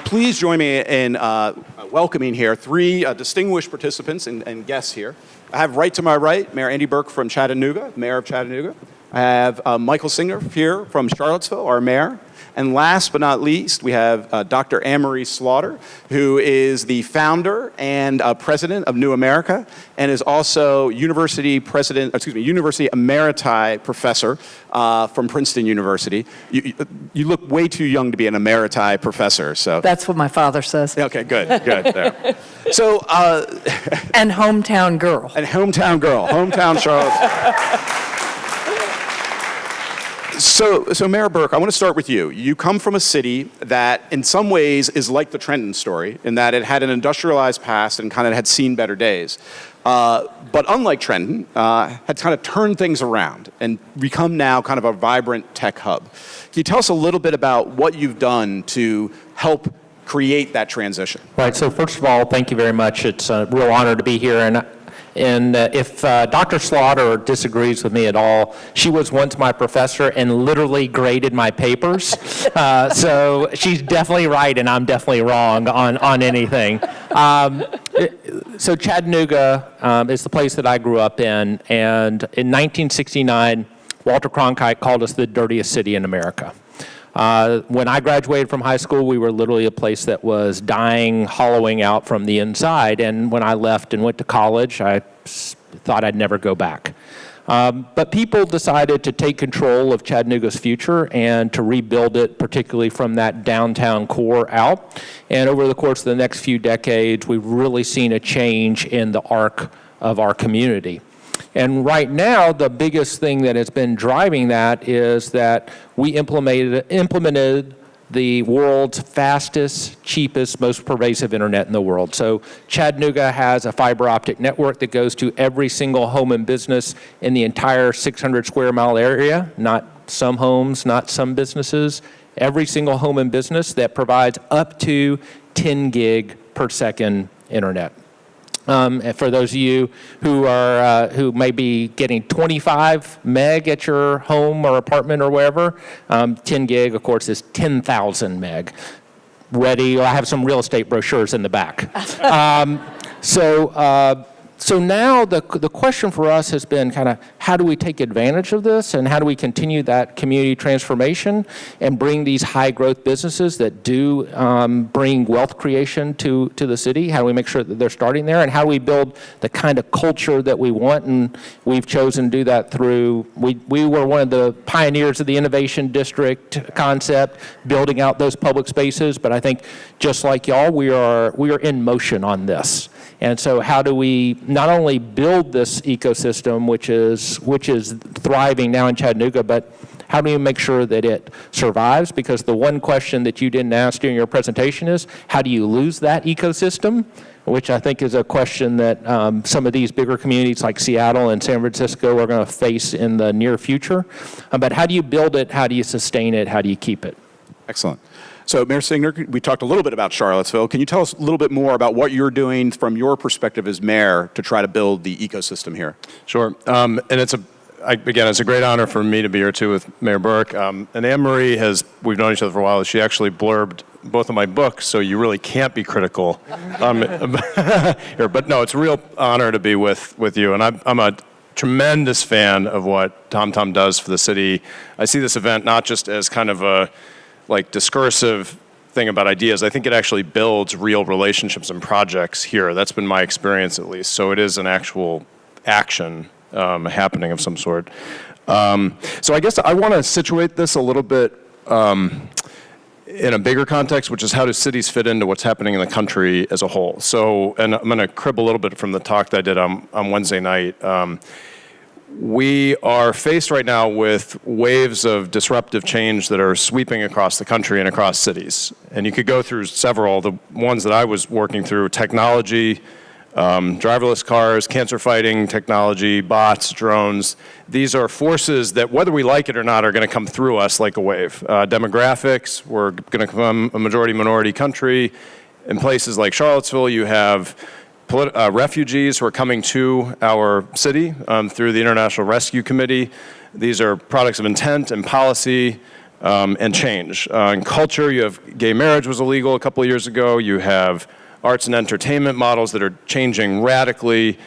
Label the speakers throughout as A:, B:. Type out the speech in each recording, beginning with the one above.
A: Please join me in welcoming here three distinguished participants and guests here. I have right to my right, Mayor Andy Berke from Chattanooga, Mayor of Chattanooga. I have Michael Singer here from Charlottesville, our mayor. And last but not least, we have Dr. Anne-Marie Slaughter, who is the founder and president of New America, and is also University Emeriti professor from Princeton University. You look way too young to be an Emeriti professor, so.
B: That's what my father says.
A: Okay, good. There. So.
B: And hometown girl.
A: Hometown Charlotte. So Mayor Berke, I want to start with you. You come from a city that in some ways is like the Trenton story in that it had an industrialized past and kind of had seen better days. But unlike Trenton, had kind of turned things around and become now kind of a vibrant tech hub. Can you tell us a little bit about what you've done to help create that transition?
C: Right, so first of all, thank you very much. It's a real honor to be here. And if Dr. Slaughter disagrees with me at all, she was once my professor and literally graded my papers. So she's definitely right and I'm definitely wrong on anything. So Chattanooga is the place that I grew up in. And in 1969, Walter Cronkite called us the dirtiest city in America. When I graduated from high school, we were literally a place that was dying, hollowing out from the inside. And when I left and went to college, I thought I'd never go back. But people decided to take control of Chattanooga's future and to rebuild it, particularly from that downtown core out. And over the course of the next few decades, we've really seen a change in the arc of our community. And right now, the biggest thing that has been driving that is that we implemented the world's fastest, cheapest, most pervasive internet in the world. So Chattanooga has a fiber optic network that goes to every single home and business in the entire 600 square mile area, not some homes, not some businesses, every single home and business that provides up to 10 gig per second internet. And for those of you who may be getting 25 meg at your home or apartment or wherever, 10 gig, of course, is 10,000 meg. Ready? I have some real estate brochures in the back. So now the question for us has been kind of how do we take advantage of this and how do we continue that community transformation and bring these high growth businesses that do bring wealth creation to the city? How do we make sure that they're starting there and how do we build the kind of culture that we want? And we've chosen to do that through, we were one of the pioneers of the innovation district concept, building out those public spaces. But I think just like y'all, we are in motion on this. And so how do we not only build this ecosystem, which is thriving now in Chattanooga, but how do you make sure that it survives? Because the one question that you didn't ask during your presentation is, how do you lose that ecosystem? Which I think is a question that some of these bigger communities like Seattle and San Francisco are going to face in the near future. But how do you build it? How do you sustain it? How do you keep it?
A: Excellent. So, Mayor Singer, we talked a little bit about Charlottesville. Can you tell us a little bit more about what you're doing from your perspective as mayor to try to build the ecosystem here?
D: Sure. And it's a great honor for me to be here, too, with Mayor Berke. And Anne-Marie we've known each other for a while. She actually blurbed both of my books, so you really can't be critical here. But no, it's a real honor to be with you. And I'm a tremendous fan of what TomTom does for the city. I see this event not just as kind of a discursive thing about ideas. I think it actually builds real relationships and projects here. That's been my experience, at least. So it is an actual action happening of some sort. So I guess I want to situate this a little bit in a bigger context, which is how do cities fit into what's happening in the country as a whole. So, and I'm going to crib a little bit from the talk that I did on Wednesday night. We are faced right now with waves of disruptive change that are sweeping across the country and across cities. And you could go through several. The ones that I was working through, technology, driverless cars, cancer fighting technology, bots, drones. These are forces that, whether we like it or not, are going to come through us like a wave. Demographics, we're going to become a majority-minority country. In places like Charlottesville, you have refugees who are coming to our city through the International Rescue Committee. These are products of intent and policy. and change. In culture, you have gay marriage was illegal a couple of years ago. You have arts and entertainment models that are changing radically.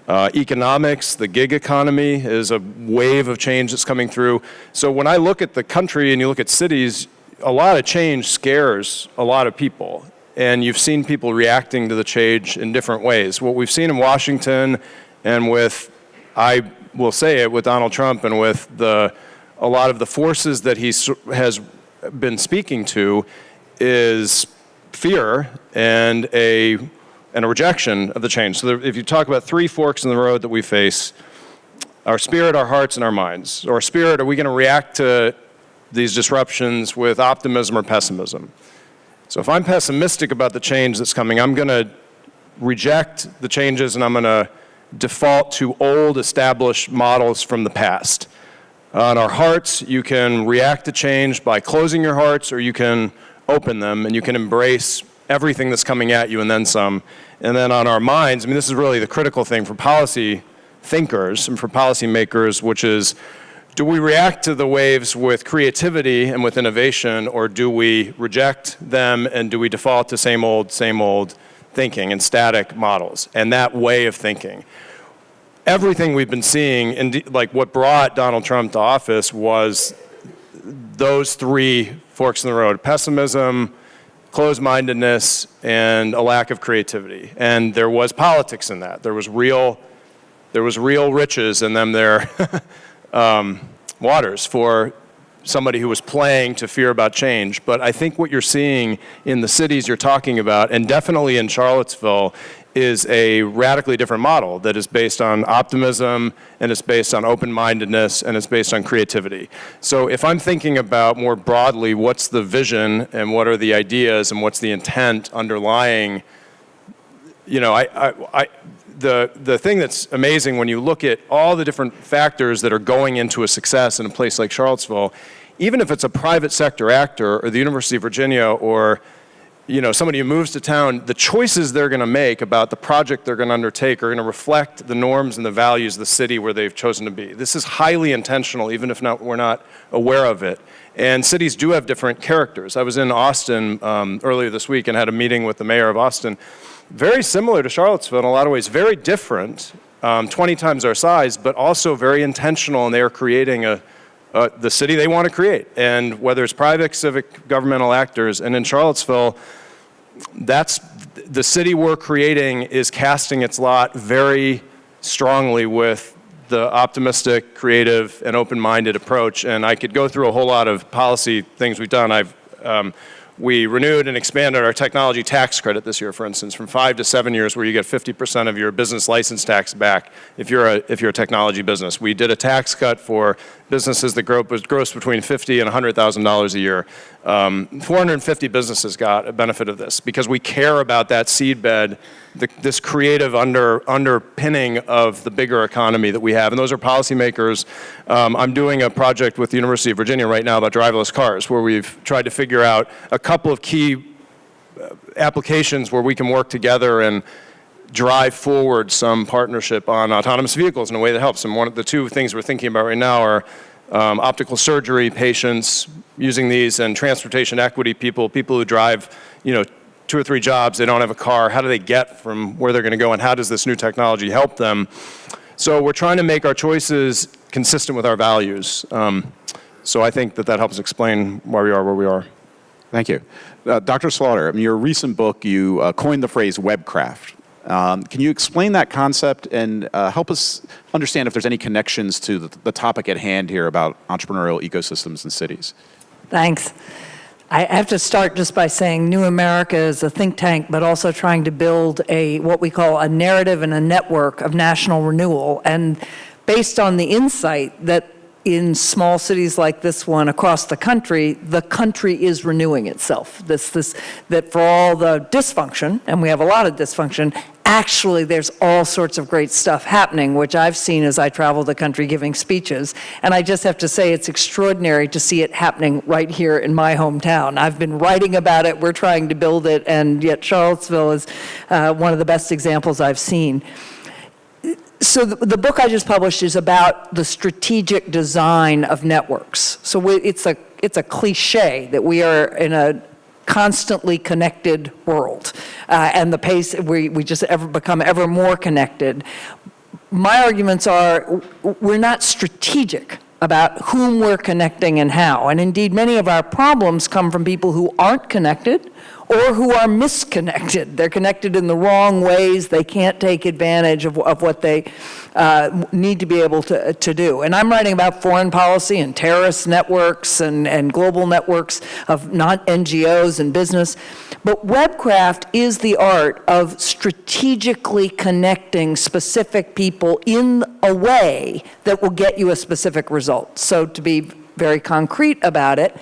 D: Economics, the gig economy is a wave of change that's coming through. So when I look at the country and you look at cities, a lot of change scares a lot of people. And you've seen people reacting to the change in different ways. What we've seen in Washington and with, I will say it, with Donald Trump and with a lot of the forces that he has been speaking to is fear and a rejection of the change. So if you talk about three forks in the road that we face, our spirit, our hearts, and our minds. Our spirit, are we going to react to these disruptions with optimism or pessimism? So if I'm pessimistic about the change that's coming, I'm going to reject the changes and I'm going to default to old established models from the past. On our hearts, you can react to change by closing your hearts, or you can open them and you can embrace everything that's coming at you and then some. And then on our minds, I mean, this is really the critical thing for policy thinkers and for policymakers, which is, do we react to the waves with creativity and with innovation, or do we reject them and do we default to same old thinking and static models and that way of thinking? Everything we've been seeing, and like what brought Donald Trump to office, was those three forks in the road: pessimism, closed-mindedness, and a lack of creativity. And there was politics in that. There was real riches in them there. Waters for somebody who was playing to fear about change. But I think what you're seeing in the cities you're talking about, and definitely in Charlottesville, is a radically different model that is based on optimism, and it's based on open-mindedness, and it's based on creativity. So if I'm thinking about more broadly what's the vision and what are the ideas and what's the intent underlying, the thing that's amazing when you look at all the different factors that are going into a success in a place like Charlottesville, even if it's a private sector actor or the University of Virginia or somebody who moves to town, the choices they're going to make about the project they're going to undertake are going to reflect the norms and the values of the city where they've chosen to be. This is highly intentional, even if we're not aware of it. And cities do have different characters. I was in Austin earlier this week and had a meeting with the mayor of Austin. Very similar to Charlottesville in a lot of ways, very different, 20 times our size, but also very intentional, and they are creating the city they want to create. And whether it's private, civic, governmental actors, and in Charlottesville, that's the city we're creating is casting its lot very strongly with the optimistic, creative, and open-minded approach. And I could go through a whole lot of policy things we've done. We renewed and expanded our technology tax credit this year, for instance, from 5 to 7 years, where you get 50% of your business license tax back if you're a technology business. We did a tax cut for businesses that gross between $50,000 and $100,000 a year. 450 businesses got a benefit of this because we care about that seedbed, this creative underpinning of the bigger economy that we have. And those are policymakers. I'm doing a project with the University of Virginia right now about driverless cars, where we've tried to figure out a couple of key applications where we can work together and drive forward some partnership on autonomous vehicles in a way that helps. And one of the two things we're thinking about right now are optical surgery patients using these, and transportation equity people who drive, 2 or 3 jobs, they don't have a car. How do they get from where they're going to go, and how does this new technology help them? So we're trying to make our choices consistent with our values. So I think that helps explain why we are where we are.
A: Thank you. Dr. Slaughter, in your recent book, you coined the phrase webcraft. Can you explain that concept and help us understand if there's any connections to the topic at hand here about entrepreneurial ecosystems in cities?
B: Thanks. I have to start just by saying New America is a think tank, but also trying to build what we call a narrative and a network of national renewal. And based on the insight that in small cities like this one across the country is renewing itself. That for all the dysfunction, and we have a lot of dysfunction, actually there's all sorts of great stuff happening, which I've seen as I travel the country giving speeches. And I just have to say it's extraordinary to see it happening right here in my hometown. I've been writing about it, we're trying to build it, and yet Charlottesville is one of the best examples I've seen. So the book I just published is about the strategic design of networks. So it's it's a cliche that we are in a constantly connected world, and the pace we just become ever more connected. My arguments are we're not strategic about whom we're connecting and how. And indeed, many of our problems come from people who aren't connected or who are misconnected. They're connected in the wrong ways. They can't take advantage of what they need to be able to do. And I'm writing about foreign policy and terrorist networks and global networks of not NGOs and business. But webcraft is the art of strategically connecting specific people in a way that will get you a specific result. So to be very concrete about it,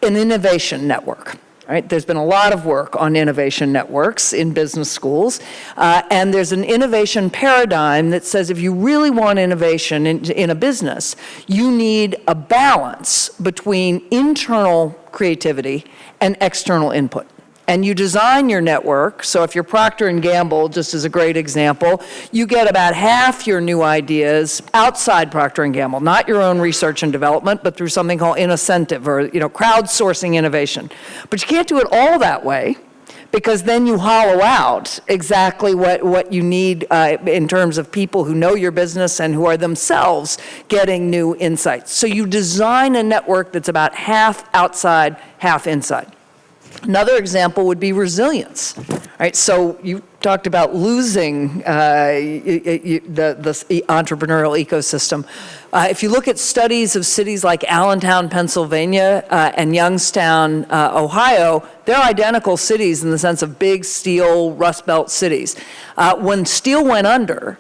B: an innovation network. Right? There's been a lot of work on innovation networks in business schools, and there's an innovation paradigm that says if you really want innovation in a business, you need a balance between internal creativity and external input. And you design your network, so if you're Procter & Gamble, just as a great example, you get about half your new ideas outside Procter & Gamble, not your own research and development, but through something called incentive or crowdsourcing innovation. But you can't do it all that way, because then you hollow out exactly what you need in terms of people who know your business and who are themselves getting new insights. So you design a network that's about half outside, half inside. Another example would be resilience. Right? So you talked about losing the entrepreneurial ecosystem. If you look at studies of cities like Allentown, Pennsylvania, and Youngstown, Ohio, they're identical cities in the sense of big steel, Rust Belt cities. When steel went under,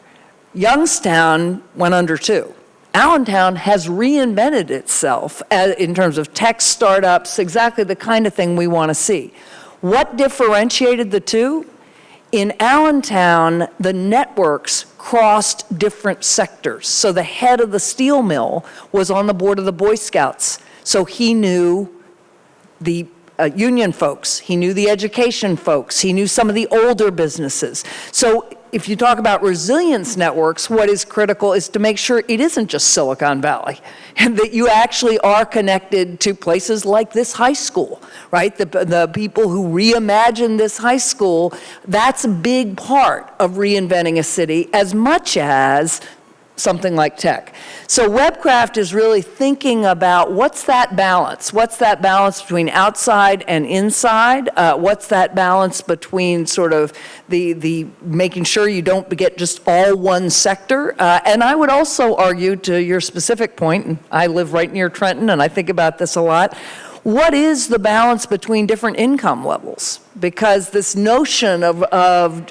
B: Youngstown went under too. Allentown has reinvented itself in terms of tech startups, exactly the kind of thing we want to see. What differentiated the two? In Allentown, the networks crossed different sectors. So the head of the steel mill was on the board of the Boy Scouts. So he knew the union folks, he knew the education folks, he knew some of the older businesses. So if you talk about resilience networks, what is critical is to make sure it isn't just Silicon Valley, and that you actually are connected to places like this high school, right? The people who reimagined this high school, that's a big part of reinventing a city as much as something like tech. So Webcraft is really thinking about what's that balance? What's that balance between outside and inside? What's that balance between sort of the making sure you don't get just all one sector? And I would also argue, to your specific point, and I live right near Trenton and I think about this a lot, what is the balance between different income levels? Because this notion of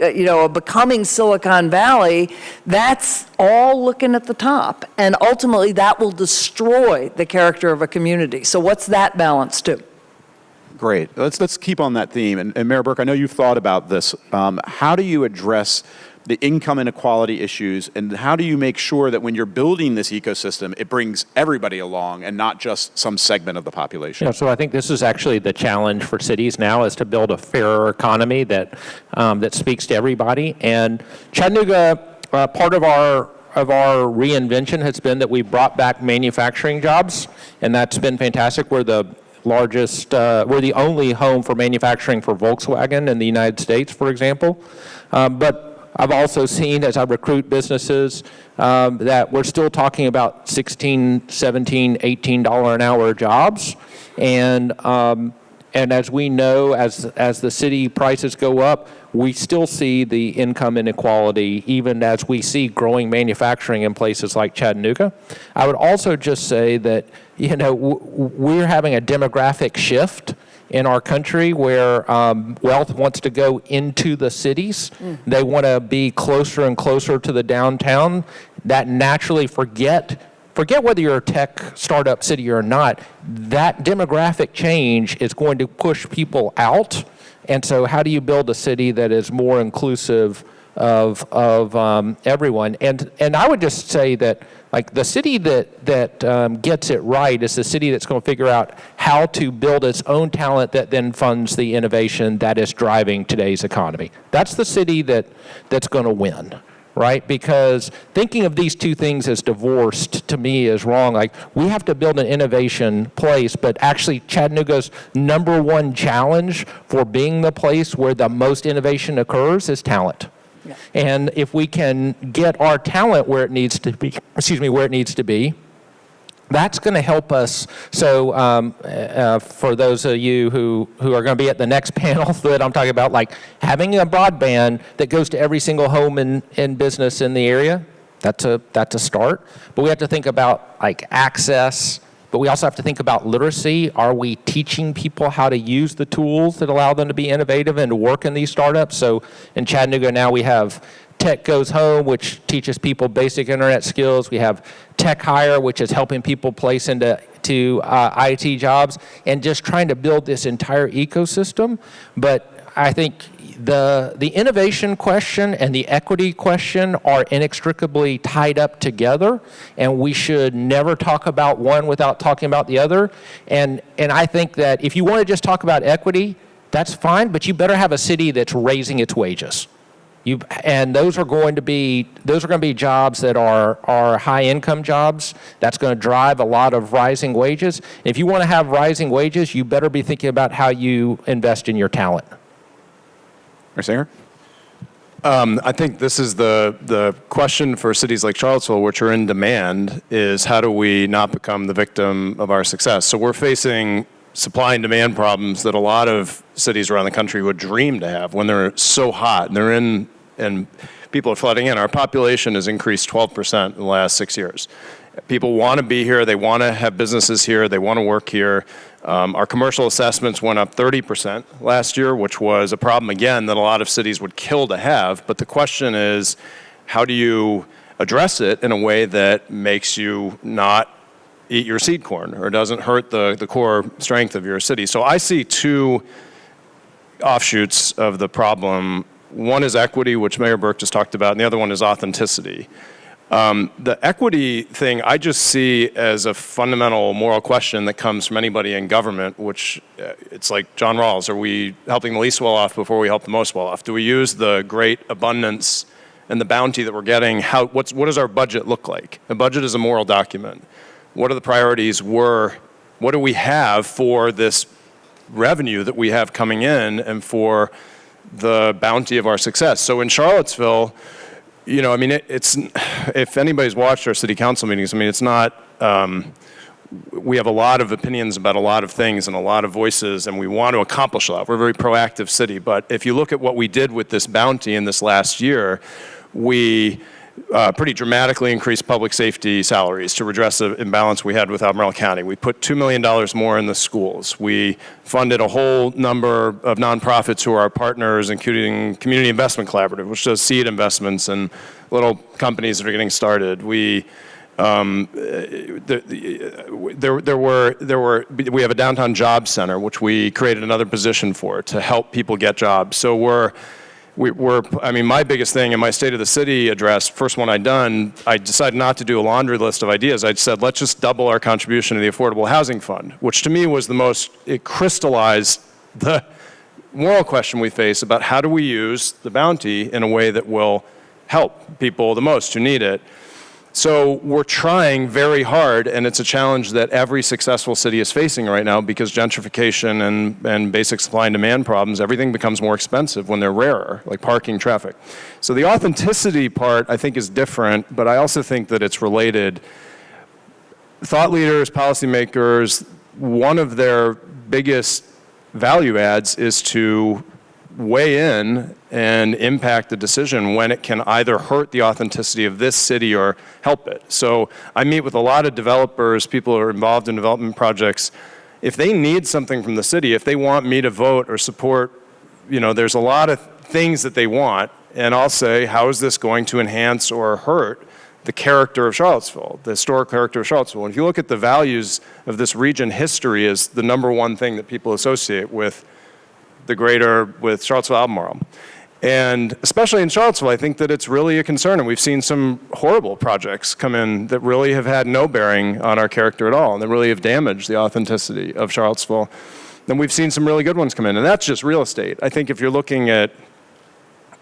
B: becoming Silicon Valley, that's all looking at the top, and ultimately that will destroy the character of a community. So what's that balance too?
A: Great. Let's keep on that theme. And Mayor Berke, I know you've thought about this. How do you address the income inequality issues, and how do you make sure that when you're building this ecosystem, it brings everybody along and not just some segment of the population?
C: Yeah, so I think this is actually the challenge for cities now, is to build a fairer economy that speaks to everybody. And Chattanooga, part of our reinvention has been that we brought back manufacturing jobs, and that's been fantastic. We're the largest, we're the only home for manufacturing for Volkswagen in the United States, for example. But I've also seen, as I recruit businesses, that we're still talking about $16, $17, $18 an hour jobs. And as we know, as the city prices go up, we still see the income inequality, even as we see growing manufacturing in places like Chattanooga. I would also just say that, we're having a demographic shift in our country where wealth wants to go into the cities. They want to be closer and closer to the downtown. That naturally, forget whether you're a tech startup city or not, that demographic change is going to push people out. And so how do you build a city that is more inclusive of everyone? And I would just say that, like, the city that gets it right is the city that's going to figure out how to build its own talent that then funds the innovation that is driving today's economy. That's the city that's going to win. right? Because thinking of these two things as divorced, to me, is wrong. Like, we have to build an innovation place, but actually Chattanooga's number one challenge for being the place where the most innovation occurs is talent. Yeah. And if we can get our talent where it needs to be, that's going to help us. So for those of you who are going to be at the next panel that I'm talking about, like having a broadband that goes to every single home and business in the area, that's a start. But we have to think about like access, but we also have to think about literacy. Are we teaching people how to use the tools that allow them to be innovative and to work in these startups? So in Chattanooga now we have Tech Goes Home, which teaches people basic internet skills. We have Tech Hire, which is helping people place into IT jobs, and just trying to build this entire ecosystem. But I think the innovation question and the equity question are inextricably tied up together, and we should never talk about one without talking about the other. And I think that if you want to just talk about equity, that's fine, but you better have a city that's raising its wages. And those are going to be jobs that are high income jobs. That's going to drive a lot of rising wages. If you want to have rising wages, you better be thinking about how you invest in your talent.
A: Mayor Singer?
D: I think this is the question for cities like Charlottesville, which are in demand, is how do we not become the victim of our success? So we're facing supply and demand problems that a lot of cities around the country would dream to have when they're so hot and people are flooding in. Our population has increased 12% in the last 6 years. People want to be here. They want to have businesses here. They want to work here. Our commercial assessments went up 30% last year, which was a problem, again, that a lot of cities would kill to have. But the question is, how do you address it in a way that makes you not eat your seed corn or doesn't hurt the core strength of your city? So I see two offshoots of the problem. One is equity, which Mayor Berke just talked about, and the other one is authenticity. The equity thing I just see as a fundamental moral question that comes from anybody in government, which it's like John Rawls, are we helping the least well off before we help the most well off? Do we use the great abundance and the bounty that we're getting? What does our budget look like? A budget is a moral document. What are the priorities? What do we have for this revenue that we have coming in and for the bounty of our success? So in Charlottesville, you know, I mean, it's if anybody's watched our city council meetings, I mean, it's not, we have a lot of opinions about a lot of things and a lot of voices, and we want to accomplish a lot. We're a very proactive city. But if you look at what we did with this bounty in this last year, we pretty dramatically increased public safety salaries to redress the imbalance we had with Albemarle County. We put $2 million more in the schools. We funded a whole number of nonprofits who are our partners, including Community Investment Collaborative, which does seed investments in little companies that are getting started. We have a downtown job center, which we created another position for to help people get jobs. So I mean, my biggest thing in my State of the City address, first one I decided not to do a laundry list of ideas. I said, let's just double our contribution to the Affordable Housing Fund, which to me was it crystallized the moral question we face about how do we use the bounty in a way that will help people the most who need it. So we're trying very hard, and it's a challenge that every successful city is facing right now because gentrification and basic supply and demand problems, everything becomes more expensive when they're rarer, like parking, traffic. So the authenticity part, I think, is different, but I also think that it's related. Thought leaders, policymakers, one of their biggest value adds is to weigh in and impact the decision when it can either hurt the authenticity of this city or help it. So I meet with a lot of developers, people who are involved in development projects. If they need something from the city, if they want me to vote or support, you know, there's a lot of things that they want, and I'll say, how is this going to enhance or hurt the character of Charlottesville, the historic character of Charlottesville? And if you look at the values of this region, history is the number one thing that people associate with Charlottesville Albemarle. And especially in Charlottesville, I think that it's really a concern. And we've seen some horrible projects come in that really have had no bearing on our character at all, and that really have damaged the authenticity of Charlottesville. Then we've seen some really good ones come in, and that's just real estate. I think if you're looking at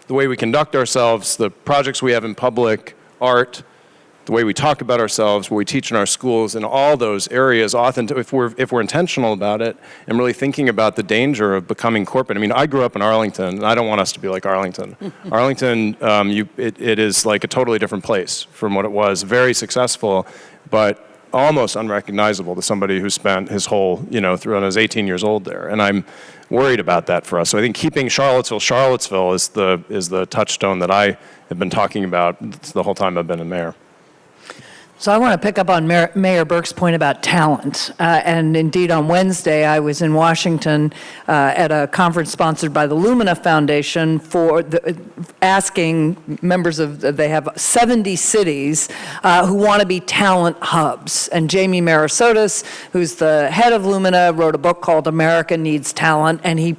D: the way we conduct ourselves, the projects we have in public, art, the way we talk about ourselves, what we teach in our schools, in all those areas, if we're intentional about it and really thinking about the danger of becoming corporate. I mean, I grew up in Arlington, and I don't want us to be like Arlington. Arlington, it is like a totally different place from what it was. Very successful, but almost unrecognizable to somebody who spent his whole, through when I was 18 years old there. And I'm worried about that for us. So I think keeping Charlottesville is the touchstone that I have been talking about the whole time I've been a mayor.
B: So I want to pick up on Mayor Berke's point about talent. And indeed, on Wednesday, I was in Washington at a conference sponsored by the Lumina Foundation asking members they have 70 cities who want to be talent hubs. And Jamie Marasotis, who's the head of Lumina, wrote a book called America Needs Talent, and he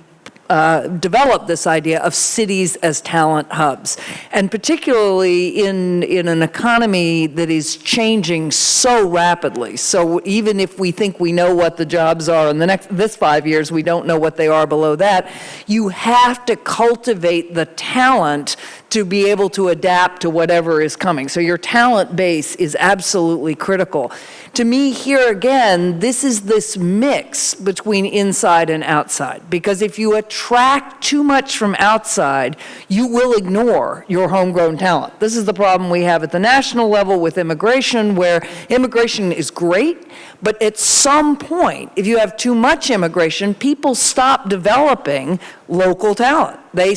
B: developed this idea of cities as talent hubs. And particularly in an economy that is changing so rapidly. So even if we think we know what the jobs are in this 5 years, we don't know what they are below that. You have to cultivate the talent to be able to adapt to whatever is coming. So your talent base is absolutely critical. To me, here again, this is this mix between inside and outside. Because if you attract too much from outside, you will ignore your homegrown talent. This is the problem we have at the national level with immigration, where immigration is great, but at some point, if you have too much immigration, people stop developing local talent. They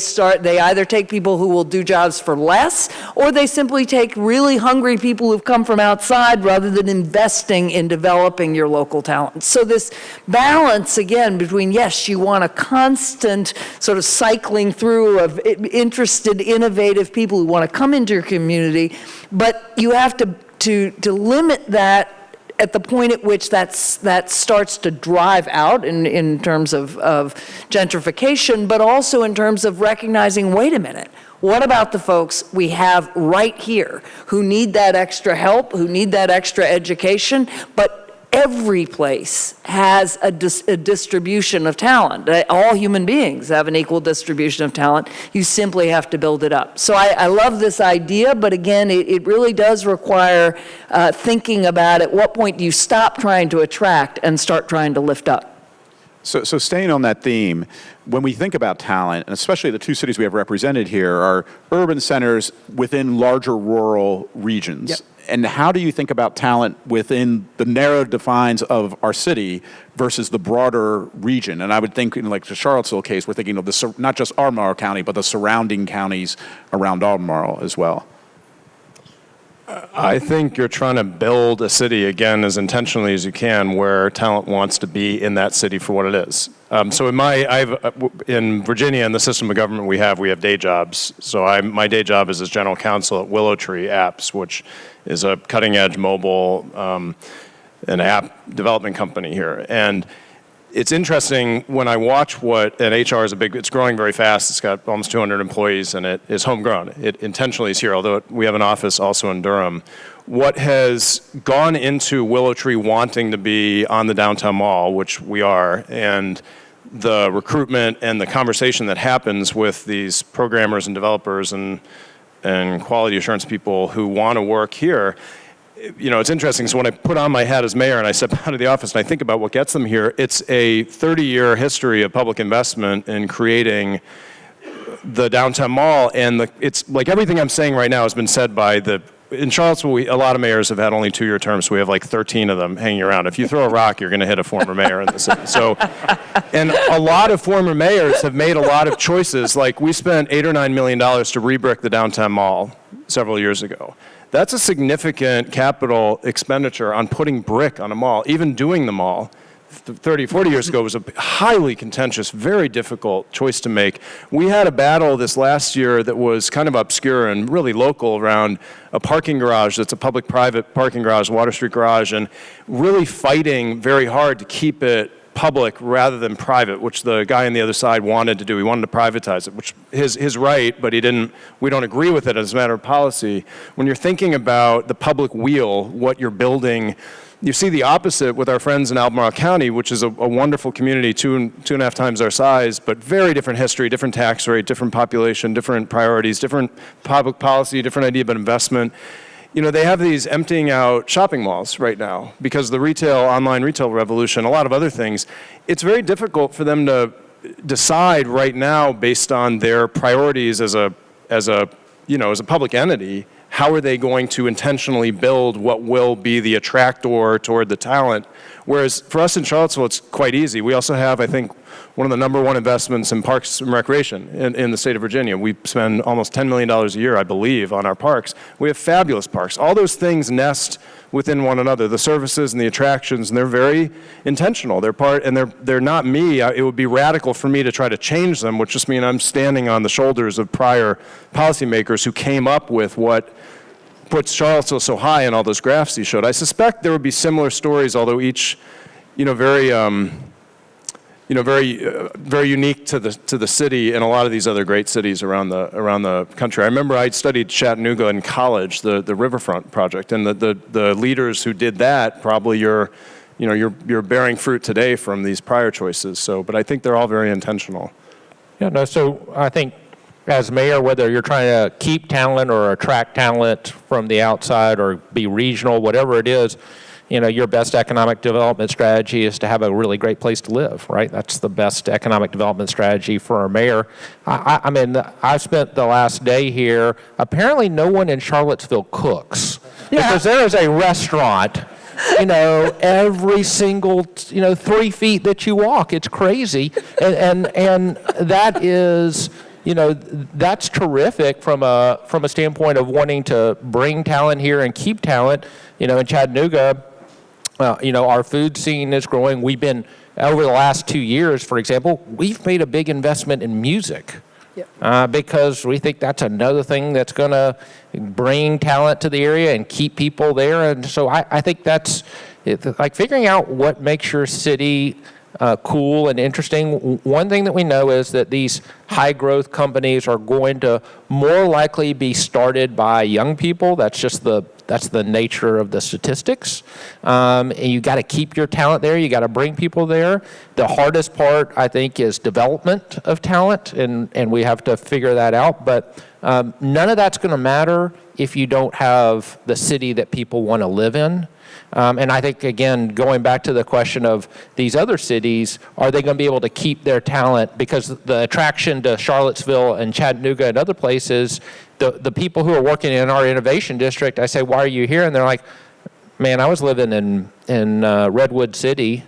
B: either take people who will do jobs for less, or they simply take really hungry people who've come from outside rather than investing in developing your local talent. So this balance, again, between, yes, you want a constant sort of cycling through of interested, innovative people who want to come into your community, but you have to limit that at the point at which that starts to drive out in terms of gentrification, but also in terms of recognizing, wait a minute, what about the folks we have right here who need that extra help, who need that extra education, but every place has a distribution of talent. All human beings have an equal distribution of talent. You simply have to build it up. So I love this idea, but again, it really does require thinking about at what point do you stop trying to attract and start trying to lift up.
A: So staying on that theme, when we think about talent, and especially the two cities we have represented here are urban centers within larger rural regions.
B: Yep.
A: And how do you think about talent within the narrow defines of our city versus the broader region? And I would think in like the Charlottesville case, we're thinking of not just Albemarle County, but the surrounding counties around Albemarle as well.
D: I think you're trying to build a city, again, as intentionally as you can, where talent wants to be in that city for what it is. So in Virginia, in the system of government we have day jobs. So my day job is as general counsel at Willow Tree Apps, which is a cutting-edge mobile an app development company here. And it's interesting when I watch and HR is it's growing very fast. It's got almost 200 employees, and it is homegrown. It intentionally is here, although we have an office also in Durham. What has gone into Willow Tree wanting to be on the downtown mall, which we are, and the recruitment and the conversation that happens with these programmers and developers and quality assurance people who want to work here, it's interesting. So when I put on my hat as mayor and I step out of the office and I think about what gets them here, it's a 30-year history of public investment in creating the downtown mall. And it's like everything I'm saying right now has been said by in Charlottesville, a lot of mayors have had only 2-year terms, so we have like 13 of them hanging around. If you throw a rock, you're going to hit a former mayor in the city. So, and a lot of former mayors have made a lot of choices. Like we spent $8 or $9 million to re-brick the downtown mall several years ago. That's a significant capital expenditure on putting brick on a mall. Even doing the mall 30, 40 years ago was a highly contentious, very difficult choice to make. We had a battle this last year that was kind of obscure and really local around a parking garage that's a public-private parking garage, Water Street Garage, and really fighting very hard to keep it public rather than private, which the guy on the other side wanted to do. He wanted to privatize it, which his right, but we don't agree with it as a matter of policy. When you're thinking about the public wheel, what you're building You see the opposite with our friends in Albemarle County, which is a wonderful community, two and a half times our size, but very different history, different tax rate, different population, different priorities, different public policy, different idea about investment. You know, they have these emptying out shopping malls right now because the online retail revolution, a lot of other things. It's very difficult for them to decide right now based on their priorities as a public entity. How are they going to intentionally build what will be the attractor toward the talent? Whereas for us in Charlottesville, it's quite easy. We also have, I think, one of the #1 investments in parks and recreation in the state of Virginia. We spend almost $10 million a year, I believe, on our parks. We have fabulous parks. All those things nest within one another, the services and the attractions, and they're very intentional. They're not me. It would be radical for me to try to change them, which just means I'm standing on the shoulders of prior policymakers who came up with what puts Charlottesville so high in all those graphs you showed. I suspect there would be similar stories, although each, very unique to the city and a lot of these other great cities around the country. I remember I studied Chattanooga in college, the Riverfront project, and the leaders who did that probably you're bearing fruit today from these prior choices. So, but I think they're all very intentional.
C: Yeah, no, so I think as mayor, whether you're trying to keep talent or attract talent from the outside or be regional, whatever it is, your best economic development strategy is to have a really great place to live, right? That's the best economic development strategy for a mayor. I mean, I've spent the last day here. Apparently, no one in Charlottesville cooks. Yeah. Because there is a restaurant, every single, 3 feet that you walk. It's crazy. And that is, that's terrific from a standpoint of wanting to bring talent here and keep talent. In Chattanooga, our food scene is growing. We've been, over the last 2 years, for example, we've made a big investment in music. Yep. Because we think that's another thing that's going to bring talent to the area and keep people there. And so I think that's like figuring out what makes your city cool and interesting. One thing that we know is that these high growth companies are going to more likely be started by young people. That's the nature of the statistics. And you got to keep your talent there. You got to bring people there. The hardest part, I think, is development of talent, and we have to figure that out. But none of that's going to matter if you don't have the city that people want to live in. And I think, again, going back to the question of these other cities, are they going to be able to keep their talent? Because the attraction to Charlottesville and Chattanooga and other places, the people who are working in our innovation district, I say, why are you here? And they're like, man, I was living in Redwood City,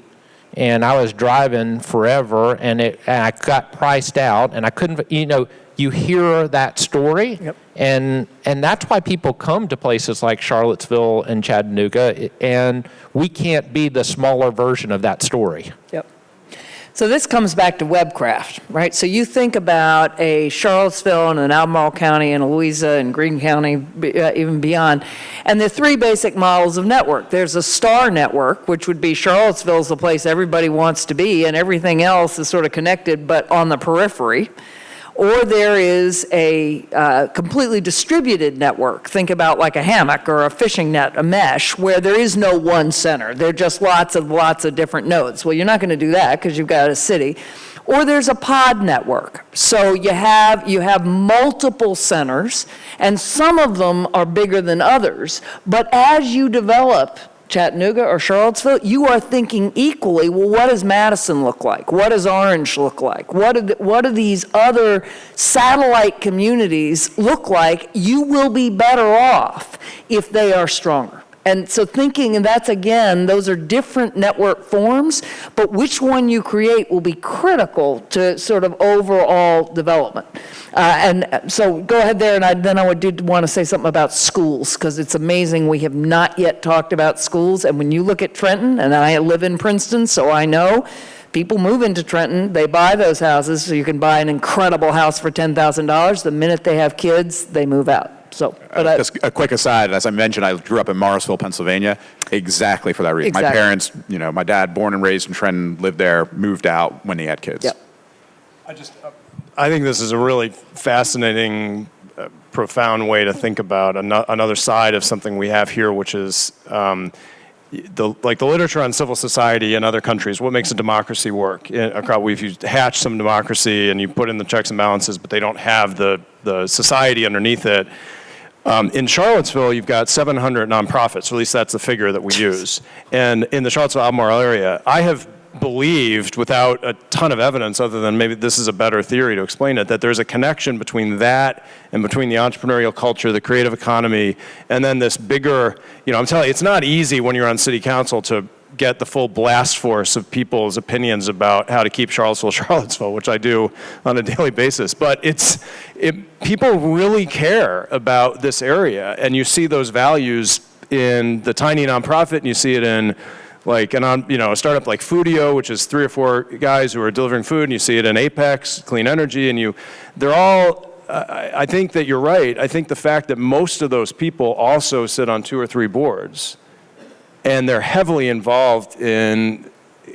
C: and I was driving forever, and I got priced out, and I couldn't, you hear that story. Yep. And that's why people come to places like Charlottesville and Chattanooga, and we can't be the smaller version of that story.
B: Yep. So this comes back to webcraft, right? So you think about a Charlottesville and an Albemarle County and a Louisa and Greene County, even beyond, and there are 3 basic models of network. There's a star network, which would be Charlottesville's the place everybody wants to be, and everything else is sort of connected, but on the periphery. Or there is a completely distributed network. Think about like a hammock or a fishing net, a mesh, where there is no one center. There are just lots of different nodes. Well, you're not going to do that because you've got a city. Or there's a pod network. So you have multiple centers, and some of them are bigger than others. But as you develop Chattanooga or Charlottesville, you are thinking equally, well, what does Madison look like? What does Orange look like? What do these other satellite communities look like? You will be better off if they are stronger. And so thinking, and that's again, those are different network forms, but which one you create will be critical to sort of overall development. And so go ahead there, and then I did want to say something about schools, because it's amazing we have not yet talked about schools. And when you look at Trenton, and I live in Princeton, so I know, people move into Trenton, they buy those houses, so you can buy an incredible house for $10,000. The minute they have kids, they move out. So,
A: just a quick aside, as I mentioned, I grew up in Morrisville, Pennsylvania, exactly for that reason.
B: Exactly.
A: My parents, my dad, born and raised in Trenton, lived there, moved out when he had kids.
B: Yep.
D: I think this is a really fascinating, profound way to think about another side of something we have here, which is the literature on civil society in other countries, what makes a democracy work? If you hatch some democracy and you put in the checks and balances, but they don't have the society underneath it. In Charlottesville, you've got 700 nonprofits, or at least that's the figure that we use. And in the Charlottesville Albemarle area, I have believed, without a ton of evidence, other than maybe this is a better theory to explain it, that there's a connection between that and between the entrepreneurial culture, the creative economy, and then this bigger, I'm telling you, it's not easy when you're on city council to get the full blast force of people's opinions about how to keep Charlottesville, which I do on a daily basis. But people really care about this area, and you see those values in the tiny nonprofit, and you see it in a startup like Foodio, which is 3 or 4 guys who are delivering food, and you see it in Apex, Clean Energy, and they're all, I think that you're right. I think the fact that most of those people also sit on 2 or 3 boards, and they're heavily involved in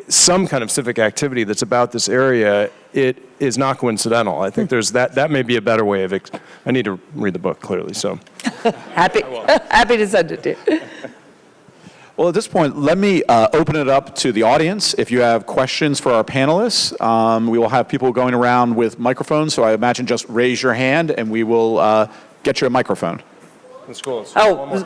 D: some kind of civic activity that's about this area, it is not coincidental. I think there's that may be a better way of, I need to read the book clearly, so.
B: Happy to send it to you.
A: Well, at this point, let me open it up to the audience. If you have questions for our panelists, we will have people going around with microphones, so I imagine just raise your hand and we will get you a microphone.
D: The schools.
A: Schools,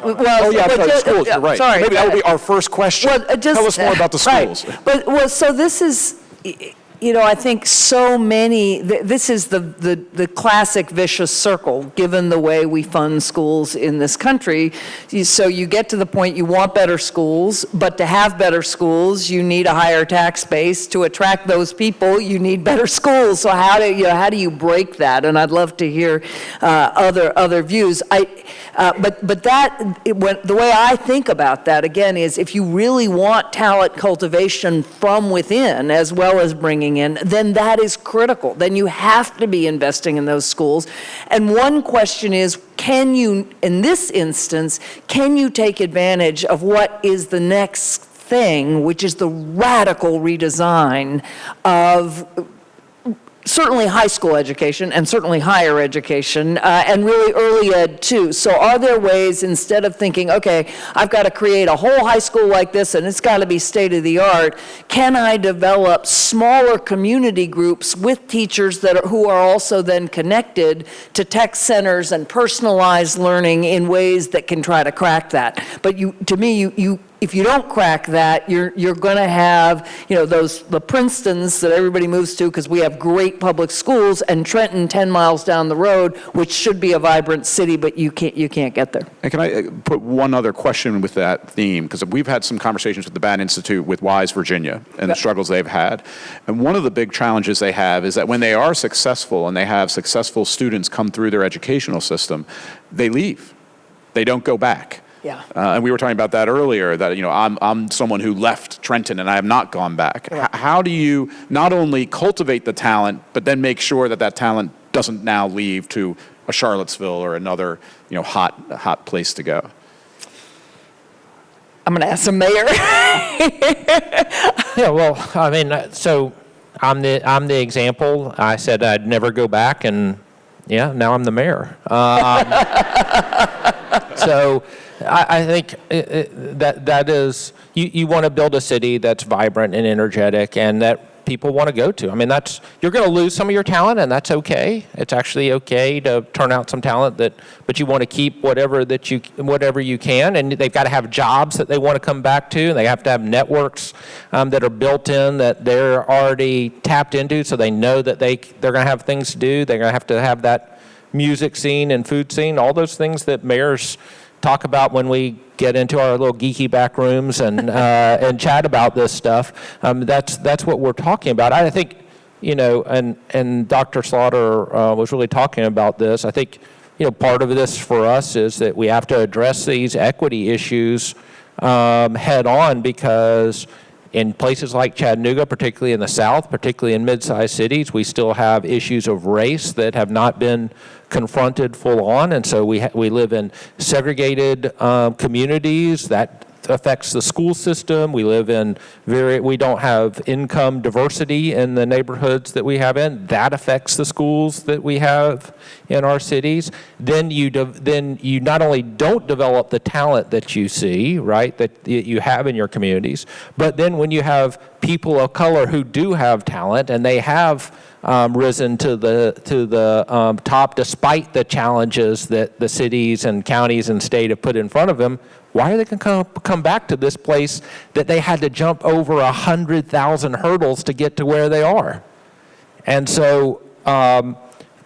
A: you're right.
B: Sorry.
A: Maybe that will be our first question. Tell us more about the schools.
B: Right. So this is, I think so many, this is the classic vicious circle, given the way we fund schools in this country. So you get to the point you want better schools, but to have better schools, you need a higher tax base. To attract those people, you need better schools. So how do you break that? And I'd love to hear other views. The way I think about that, again, is if you really want talent cultivation from within as well as bringing in, then that is critical. Then you have to be investing in those schools. And one question is, can you, in this instance, can you take advantage of what is the next thing, which is the radical redesign of certainly high school education and certainly higher education, and really early ed too. So are there ways, instead of thinking, okay, I've got to create a whole high school like this and it's got to be state of the art, can I develop smaller community groups with teachers who are also then connected to tech centers and personalized learning in ways that can try to crack that? But if you don't crack that, you're going to have, the Princetons that everybody moves to because we have great public schools, and Trenton 10 miles down the road, which should be a vibrant city, but you can't get there.
A: And can I put one other question with that theme? Because we've had some conversations with the Bad Institute with Wise, Virginia, and the struggles they've had. And one of the big challenges they have is that when they are successful and they have successful students come through their educational system, they leave. They don't go back.
B: Yeah.
A: And we were talking about that earlier, that, I'm someone who left Trenton and I have not gone back. Yeah. How do you not only cultivate the talent, but then make sure that talent doesn't now leave to a Charlottesville or another, hot place to go?
B: I'm going to ask the mayor.
C: Yeah, well, so I'm the example. I said I'd never go back, and now I'm the mayor. So I think that is, you want to build a city that's vibrant and energetic and that people want to go to. You're going to lose some of your talent, and that's okay. It's actually okay to turn out some talent, but you want to keep whatever you can, and they've got to have jobs that they want to come back to. They have to have networks that are built in, that they're already tapped into, so they know that they're going to have things to do. They're going to have that music scene and food scene, all those things that mayors talk about when we get into our little geeky back rooms and chat about this stuff. That's what we're talking about. I think, and Dr. Slaughter was really talking about this. I think, part of this for us is that we have to address these equity issues head on, because in places like Chattanooga, particularly in the South, particularly in mid-sized cities, we still have issues of race that have not been confronted full on, and so we live in segregated communities that affects the school system. We don't have income diversity in the neighborhoods that we have in. That affects the schools that we have in our cities. Then you not only don't develop the talent that you see, right, that you have in your communities, but then when you have people of color who do have talent and they have risen to the top despite the challenges that the cities and counties and state have put in front of them, why are they going to come back to this place that they had to jump over 100,000 hurdles to get to where they are? And so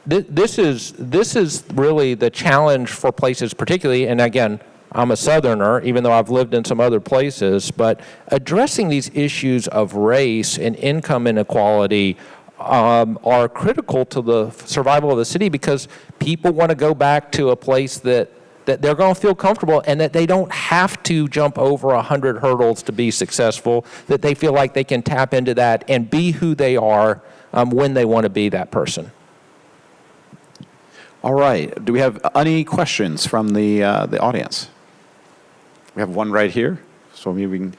C: this is really the challenge for places particularly, and again, I'm a Southerner, even though I've lived in some other places, but addressing these issues of race and income inequality are critical to the survival of the city, because people want to go back to a place that they're going to feel comfortable and that they don't have to jump over 100 hurdles to be successful, that they feel like they can tap into that and be who they are when they want to be that person.
A: All right. Do we have any questions from the audience? We have one right here, so maybe we can.